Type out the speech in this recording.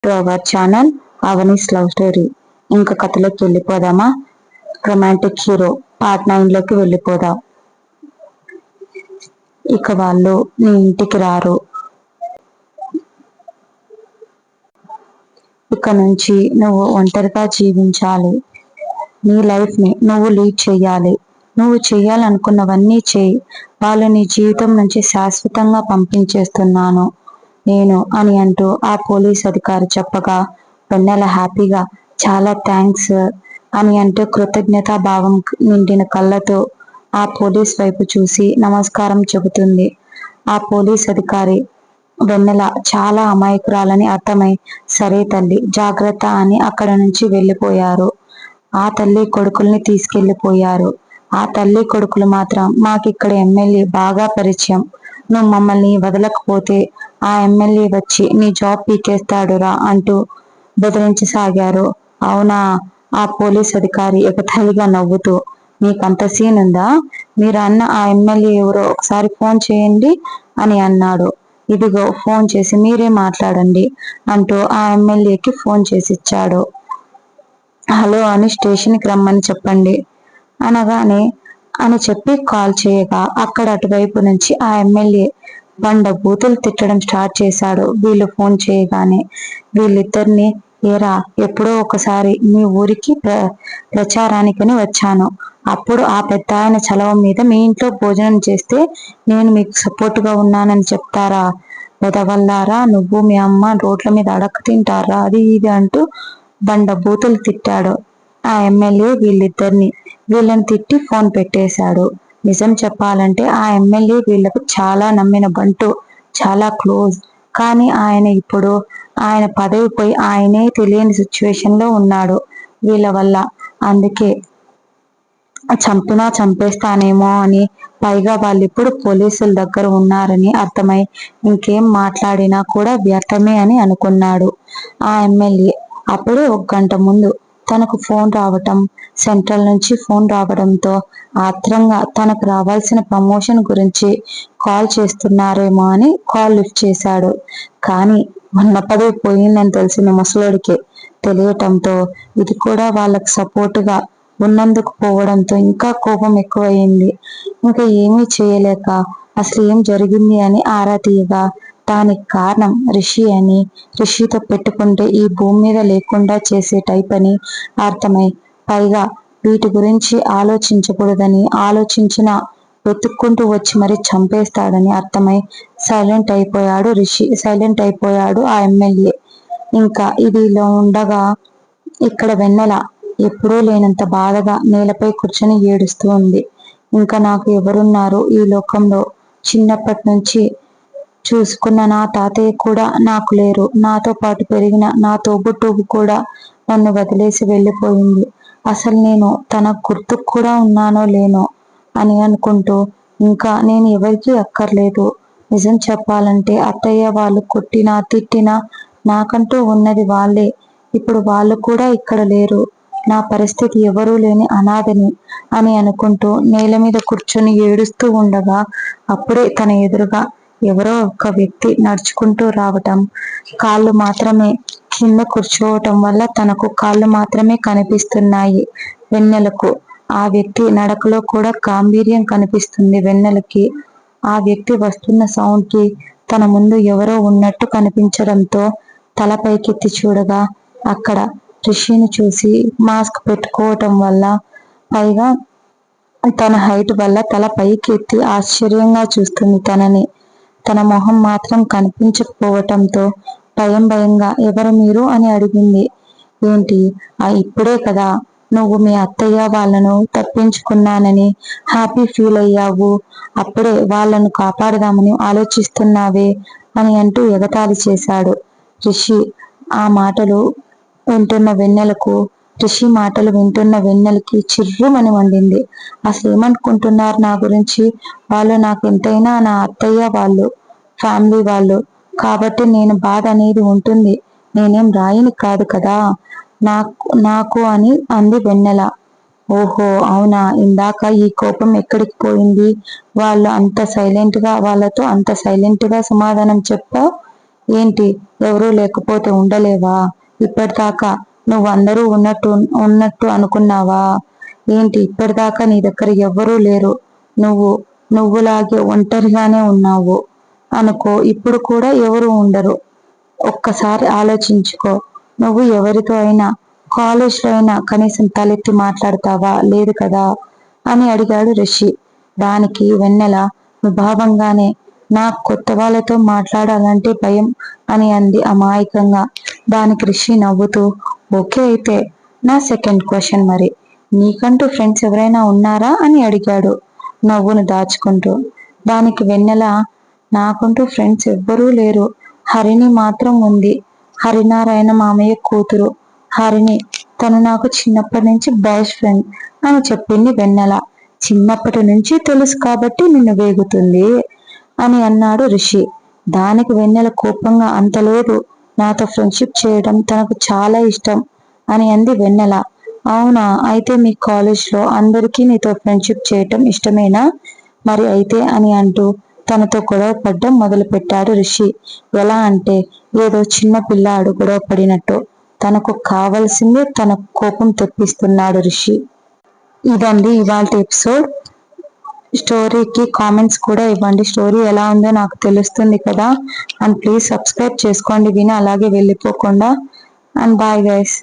To our channel Avani's love story. ఇంకా కథలోకి వెళ్ళిపోదామా? రొమాంటిక్ హీరో పార్ట్ 9 లోకి వెళ్ళిపోదాం. ఇక వాళ్ళు నీ ఇంటికి రారు. ఇక నుంచి నువ్వు ఒంటరిగా జీవించాలి. నీ లైఫ్ ని నువ్వు లీడ్ చేయాలి. నువ్వు చేయాలనుకున్నవన్నీ చేయి. వాళ్ళు నీ జీవితం నుంచి శాశ్వతంగా పంపించేస్తున్నాను నేను అని అంటూ ఆ పోలీస్ అధికారి చెప్పగా వెన్నెల హ్యాపీగా చాలా థ్యాంక్స్ అని అంటూ కృతజ్ఞతా భావం నిండిన కళ్ళతో ఆ పోలీస్ వైపు చూసి నమస్కారం చెబుతుంది. ఆ పోలీస్ అధికారి వెన్నెల చాలా అమాయకురాలని అర్థమై సరే తల్లి జాగ్రత్త అని అక్కడ నుంచి వెళ్ళిపోయారు. ఆ తల్లి కొడుకుల్ని తీసుకెళ్లిపోయారు. ఆ తల్లి కొడుకులు మాత్రం మాకిక్కడ ఎమ్మెల్యే బాగా పరిచయం. నువ్వు మమ్మల్ని వదలకపోతే ఆ ఎమ్మెల్యే వచ్చి నీ జాబ్ పీకేస్తాడురా అంటూ బెదిరించసాగారు. అవునా? ఆ పోలీస్ అధికారి ఎగతాళిగా నవ్వుతూ, మీకంత సీన్ ఉందా? మీరు అన్న ఆ ఎమ్మెల్యే ఎవరో ఒకసారి ఫోన్ చేయండి అని అన్నాడు. ఇదిగో ఫోన్ చేసి మీరే మాట్లాడండి అంటూ ఆ ఎమ్మెల్యేకి ఫోన్ చేసి ఇచ్చాడు. హలో అని స్టేషన్కి రమ్మని చెప్పండి అనగానే అని చెప్పి కాల్ చేయగా అక్కడ అటువైపు నుంచి ఆ ఎమ్మెల్యే బండ బూతులు తిట్టడం స్టార్ట్ చేశాడు. వీళ్ళు ఫోన్ చేయగానే వీళ్ళిద్దరిని ఏరా ఎప్పుడో ఒకసారి మీ ఊరికి ప్రచారానికని వచ్చాను. అప్పుడు ఆ పెద్ద ఆయన చలవ మీద మీ ఇంట్లో భోజనం చేస్తే నేను మీకు సపోర్ట్ గా ఉన్నానని చెప్తారా? వెదవల్లారా, నువ్వు మీ అమ్మ రోడ్ల మీద అడక్క తింటారా అది ఇది అంటూ బండ బూతులు తిట్టాడు ఆ ఎమ్మెల్యే వీళ్ళని తిట్టి ఫోన్ పెట్టేశాడు. నిజం చెప్పాలంటే ఆ ఎమ్మెల్యే వీళ్లకు చాలా నమ్మిన బంటు, చాలా క్లోజ్. కానీ ఆయన ఇప్పుడు ఆయన పదవి పోయి ఆయనే తెలియని సిచ్యువేషన్ లో ఉన్నాడు వీళ్ళ వల్ల. అందుకే చంపినా చంపేస్తానేమో అని, పైగా వాళ్ళిప్పుడు పోలీసుల దగ్గర ఉన్నారని అర్థమై ఇంకేం మాట్లాడినా కూడా వ్యర్థమే అని అనుకున్నాడు ఆ ఎమ్మెల్యే. అప్పుడే 1 గంట ముందు తనకు ఫోన్ రావటం, సెంట్రల్ నుంచి ఫోన్ రావడంతో ఆత్రంగా తనకు రావాల్సిన ప్రమోషన్ గురించి కాల్ చేస్తున్నారేమో అని కాల్ లిఫ్ట్ చేశాడు. కానీ మొన్న పదవి పోయిందని తెలిసిన ముసలోడికి తెలియటంతో ఇది కూడా వాళ్ళకు సపోర్టుగా ఉన్నందుకు పోవడంతో ఇంకా కోపం ఎక్కువయింది. ఇంకా ఏమీ చేయలేక అసలు ఏం జరిగింది అని ఆరా తీయగా దానికి కారణం రిషి అని, రిషితో పెట్టుకుంటే ఈ భూమి మీద లేకుండా చేసే టైప్ అని అర్థమై, పైగా వీటి గురించి ఆలోచించకూడదని ఆలోచించిన వెతుక్కుంటూ వచ్చి మరి చంపేస్తాడని అర్థమై సైలెంట్ అయిపోయాడు ఆ ఎమ్మెల్యే. ఇంకా ఇదిలో ఉండగా ఇక్కడ వెన్నెల ఎప్పుడూ లేనంత బాధగా నేలపై కూర్చొని ఏడుస్తూ ఉంది. ఇంకా నాకు ఎవరున్నారు ఈ లోకంలో? చిన్నప్పటి నుంచి చూసుకున్న నా తాతయ్య కూడా నాకు లేరు. నాతో పాటు పెరిగిన నా తోబుట్టువు కూడా నన్ను వదిలేసి వెళ్ళిపోయింది. అసలు నేను తన గుర్తుకు కూడా ఉన్నానో లేనో అని అనుకుంటూ ఇంకా నేను ఎవరికీ అక్కర్లేదు. నిజం చెప్పాలంటే అత్తయ్య వాళ్ళు కొట్టినా తిట్టినా నాకంటూ ఉన్నది వాళ్ళే. ఇప్పుడు వాళ్ళు కూడా ఇక్కడ లేరు. నా పరిస్థితి ఎవరూ లేని అనాథని అని అనుకుంటూ నేల మీద కూర్చొని ఏడుస్తూ ఉండగా అప్పుడే తన ఎదురుగా ఎవరో ఒక వ్యక్తి నడుచుకుంటూ రావటం, కాళ్ళు మాత్రమే కింద కూర్చోవటం వల్ల తనకు కాళ్ళు మాత్రమే కనిపిస్తున్నాయి వెన్నెలకు. ఆ వ్యక్తి నడకలో కూడా గాంభీర్యం కనిపిస్తుంది వెన్నెలకి. ఆ వ్యక్తి వస్తున్న సౌండ్ కి తన ముందు ఎవరో ఉన్నట్టు కనిపించడంతో తల పైకెత్తి చూడగా అక్కడ రిషిని చూసి మాస్క్ పెట్టుకోవటం వల్ల, పైగా తన హైట్ వల్ల తల పైకి ఎత్తి ఆశ్చర్యంగా చూస్తుంది తనని. తన మొహం మాత్రం కనిపించకపోవటంతో భయంగా ఎవరు మీరు అని అడిగింది. ఏంటి ఇప్పుడే కదా నువ్వు మీ అత్తయ్య వాళ్ళను తప్పించుకున్నానని హ్యాపీ ఫీల్ అయ్యావు, అప్పుడే వాళ్ళను కాపాడదామని ఆలోచిస్తున్నావే అని అంటూ ఎగతాళి చేశాడు రిషి. ఆ మాటలు వింటున్న వెన్నెలకి చిర్రుమని మండింది. అసలు ఏమనుకుంటున్నారు నా గురించి? వాళ్ళు నాకు ఎంతైనా నా అత్తయ్య వాళ్ళు, ఫ్యామిలీ వాళ్ళు కాబట్టి నేను బాధ అనేది ఉంటుంది. నేనేం రాయిని కాదు కదా నాకు అని అంది వెన్నెల. ఓహో అవునా, ఇందాక ఈ కోపం ఎక్కడికి పోయింది? వాళ్ళతో అంత సైలెంట్ గా సమాధానం చెప్పావు ఏంటి ఎవరూ లేకపోతే ఉండలేవా? ఇప్పటిదాకా నువ్వు అందరూ ఉన్నట్టు ఉన్నట్టు అనుకున్నావా? ఏంటి ఇప్పటిదాకా నీ దగ్గర ఎవ్వరూ లేరు, నువ్వులాగే ఒంటరిగానే ఉన్నావు అనుకో, ఇప్పుడు కూడా ఎవరు ఉండరు. ఒక్కసారి ఆలోచించుకో. నువ్వు ఎవరితో అయినా కాలేజ్లో అయినా కనీసం తలెత్తి మాట్లాడతావా? లేదు కదా అని అడిగాడు రిషి. దానికి వెన్నెల ముభావంగానే నాకు కొత్త వాళ్ళతో మాట్లాడాలంటే భయం అని అంది అమాయకంగా. దానికి రిషి నవ్వుతూ, ఓకే అయితే నా సెకండ్ క్వశ్చన్ మరి, నీకంటూ ఫ్రెండ్స్ ఎవరైనా ఉన్నారా అని అడిగాడు నవ్వును దాచుకుంటూ. దానికి వెన్నెల, నాకంటూ ఫ్రెండ్స్ ఎవ్వరూ లేరు, హరిణి మాత్రం ఉంది. హరినారాయణ మామయ్య కూతురు హరిణి, తను నాకు చిన్నప్పటి నుంచి బెస్ట్ ఫ్రెండ్ అని చెప్పింది వెన్నెల. చిన్నప్పటి నుంచి తెలుసు కాబట్టి నిన్ను వేగుతుంది అని అన్నాడు రిషి. దానికి వెన్నెల కోపంగా, అంత లేదు, నాతో ఫ్రెండ్షిప్ చేయడం తనకు చాలా ఇష్టం అని అంది వెన్నెల. అవునా, అయితే మీ కాలేజ్లో అందరికీ నీతో ఫ్రెండ్షిప్ చేయటం ఇష్టమేనా మరి అయితే అని అంటూ తనతో గొడవ పడ్డం మొదలు పెట్టాడు రిషి. ఎలా అంటే ఏదో చిన్న పిల్లాడు గొడవ పడినట్టు తనకు కావలసిందే తన కోపం తెప్పిస్తున్నాడు రిషి. ఇదండి ఇవాళ ఎపిసోడ్. స్టోరీకి కామెంట్స్ కూడా ఇవ్వండి. స్టోరీ ఎలా ఉందో నాకు తెలుస్తుంది కదా. అండ్ ప్లీజ్ సబ్స్క్రైబ్ చేసుకోండి విని అలాగే వెళ్ళిపోకుండా. And bye guys.